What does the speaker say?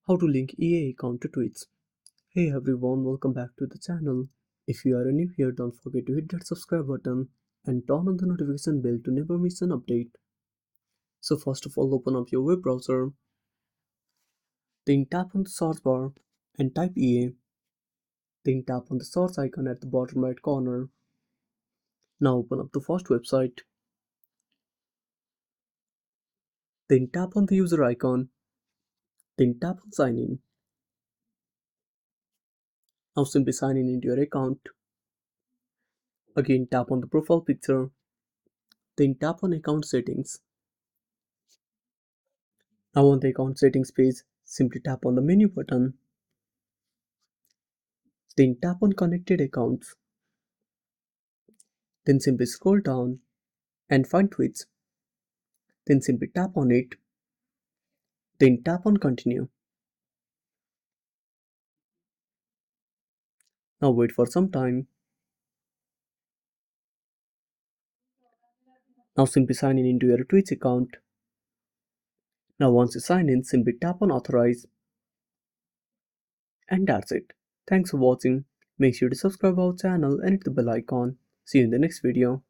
How to link EA account to tweets. Hey everyone, welcome back to the channel. If you are new here, don't forget to hit that subscribe button and turn on the notification bell to never miss an update. So first of all, open up your web browser, then tap on the search bar and type EA, then tap on the search icon at the bottom right corner. Now open up the first website, then tap on the user icon, then tap on sign in. Now simply sign in into your account. Again tap on the profile picture, then tap on account settings. Now on the account settings page, simply tap on the menu button, then tap on connected accounts, then simply scroll down and find tweets, then simply tap on it, then tap on continue. Now wait for some time. Now simply sign in into your Twitch account. Now once you sign in, simply tap on authorize. And that's it. Thanks for watching. Make sure to subscribe our channel and hit the bell icon. See you in the next video.